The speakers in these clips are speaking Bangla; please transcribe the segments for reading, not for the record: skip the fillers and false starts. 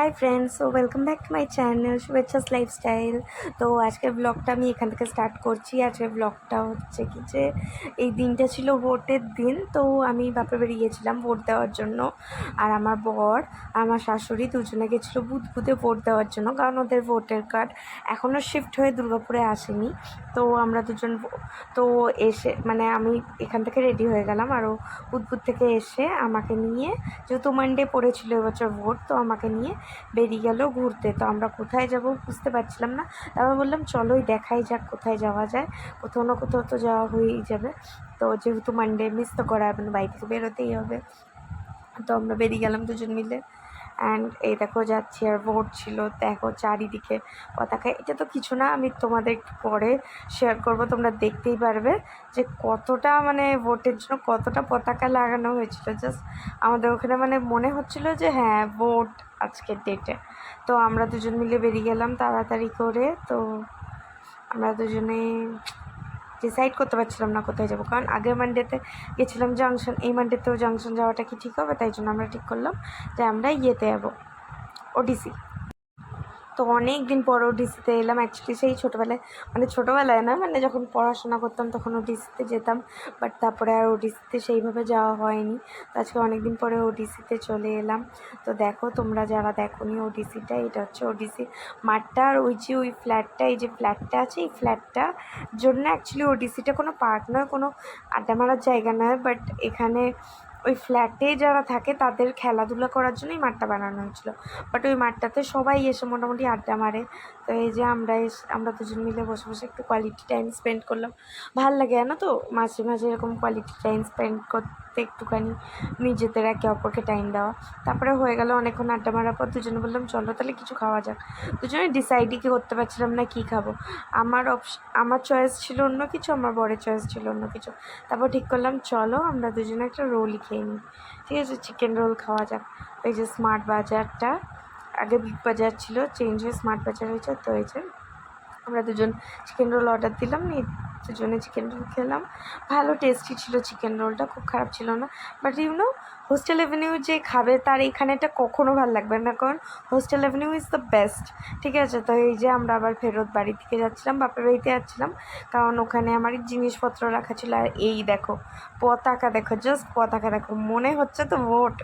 Hi friends, so welcome back to my channel Shubhechhas lifestyle. तो आज के ब्लगटा আমি এখান থেকে স্টার্ট করছি। আজকের ব্লগটা হচ্ছে কি যে এই দিনটা ছিল ভোটের দিন। তো আমি বাপের বাড়ি গিয়েছিলাম ভোট দেওয়ার জন্য। আর আমার বর আর আমার শাশুড়ি দুজনে গেছিলো বুথে ভোট দেওয়ার জন্য, কারণ ওদের ভোটার কার্ড এখনও শিফট হয়ে দুর্গাপুরে আসেনি। তো আমরা দুজন তো এসে মানে আমি এখান থেকে রেডি হয়ে গেলাম, আরও বুথ থেকে এসে আমাকে নিয়ে, যেহেতু মানডে পড়েছিল এবছর ভোট, তো আমাকে নিয়ে বেরিয়ে গেল ঘুরতে। তো আমরা কোথায় যাব বুঝতে পারছিলাম না। তারপর বললাম চলোই দেখাই যাক কোথায় যাওয়া যায়, কোথাও না কোথাও তো যাওয়া হয়েই যাবে। তো যেহেতু মানডে মিস তো করা হবে না, বাড়ি থেকে বেরোতেই হবে। তো আমরা বেরিয়ে গেলাম দুজন মিলে। অ্যান্ড এই দেখো যাচ্ছি, আর ভোট ছিল, দেখো চারিদিকে পতাকা। এটা তো কিছু না, আমি তোমাদের একটু পরে শেয়ার করব, তোমরা দেখতেই পারবে যে কতটা মানে ভোটের জন্য কতটা পতাকা লাগানো হয়েছিল। জাস্ট আমাদের ওখানে মানে মনে হচ্ছিল যে হ্যাঁ ভোট আজকের ডেটে। তো আমরা দুজন মিলে বেরিয়ে গেলাম তাড়াতাড়ি করে। তো আমরা দুজনে ডিসাইড করতে পারছিলাম না কোথায় যাবো, কারণ আগের মানডেতে গেছিলাম জাংশন, এই মানডেতেও জাংশন যাওয়াটা কি ঠিক হবে? তাই জন্য আমরা ঠিক করলাম যে আমরা ইয়েতে যাবো, ওডিসি। তো অনেক দিন পর ওডিসিতে এলাম। অ্যাকচুয়ালি সেই ছোটোবেলায়, মানে ছোটোবেলায় না, মানে যখন পড়াশোনা করতাম তখন ওডিসিতে যেতাম, বাট তারপরে আর ওডিসিতে সেইভাবে যাওয়া হয়নি। তো আজকে অনেক দিন পরে ওডিসিতে চলে এলাম। তো দেখো তোমরা যারা দেখোনি ওডিসিটা, এটা হচ্ছে ওডিসি মাঠটা। আর ওই যে ওই ফ্ল্যাটটা, এই যে ফ্ল্যাটটা আছে, এই ফ্ল্যাটটা জন্য অ্যাকচুয়ালি ওডিসিটা কোনো পার্ক নয়, কোনো আড্ডা মারার জায়গা নয়, বাট এখানে ওই ফ্ল্যাটে যারা থাকে তাদের খেলাধুলা করার জন্যই মাঠটা বানানো হয়েছিল। বাট ওই মাঠটাতে সবাই এসে মোটামুটি আড্ডা মারে। তো এই যে আমরা দুজন মিলে বসে বসে একটু কোয়ালিটি টাইম স্পেন্ড করলাম। ভাল লাগে জানো তো, মাঝে মাঝে এরকম কোয়ালিটি টাইম স্পেন্ড করতে, একটুখানি নিজেদের একে অপরকে টাইম দেওয়া। তারপরে হয়ে গেল অনেকক্ষণ আড্ডা মারার পর দুজনে বললাম চলো তাহলে কিছু খাওয়া যাক। দুজনে ডিসাইডই করতে পারছিলাম না কী খাবো। আমার চয়েস ছিল অন্য কিছু, আমার বরের চয়েস ছিল অন্য কিছু। তারপর ঠিক করলাম চলো আমরা দুজনে একটা রোলই খেয়ে নিই। ঠিক আছে, চিকেন রোল খাওয়া যাক। এই যে স্মার্ট বাজারটা, আগে বিগ বাজার ছিল, চেঞ্জ হয়ে স্মার্ট বাজার হয়েছে। তো এই যে আমরা দুজন চিকেন রোল অর্ডার দিলাম, দুজনে চিকেন রোল খেলাম। ভালো টেস্টি ছিল চিকেন রোলটা, খুব খারাপ ছিল না। বাট হোস্টেল অ্যাভিনিউ যে খাবে তার এখানেটা কখনো ভালো লাগবে না, কারণ hostel avenue is the best. ঠিক আছে, তো এই যে আমরা আবার ফেরত বাড়ি থেকে যাচ্ছিলাম, বাপের বাড়িতে যাচ্ছিলাম, কারণ ওখানে আমার জিনিসপত্র রাখা ছিল। আর এই দেখো পতাকা, দেখো জাস্ট পতাকা দেখো, মনে হচ্ছে তো ভোট,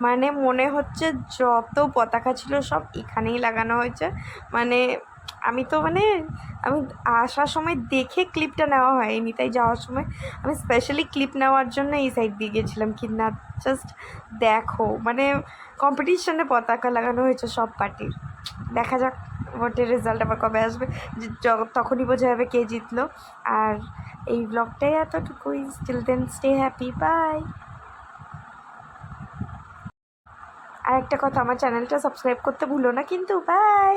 মানে মনে হচ্ছে যত পতাকা ছিল সব এখানেই লাগানো হয়েছে। মানে আমি আসার সময় দেখে ক্লিপটা নেওয়া হয়নি, তাই যাওয়ার সময় আমি স্পেশালি ক্লিপ নেওয়ার জন্য এই সাইড দিয়ে গেছিলাম। কি না জাস্ট দেখো, মানে কম্পিটিশনে পতাকা লাগানো হয়েছে সব পার্টির। দেখা যাক ভোটের রেজাল্ট আবার কবে আসবে, তখনই বোঝা যাবে কে জিতলো। আর এই ব্লগটাই এতটুকুই। Still then stay happy, bye. আর একটা কথা, আমার চ্যানেলটা সাবস্ক্রাইব করতে ভুলো না কিন্তু। বাই।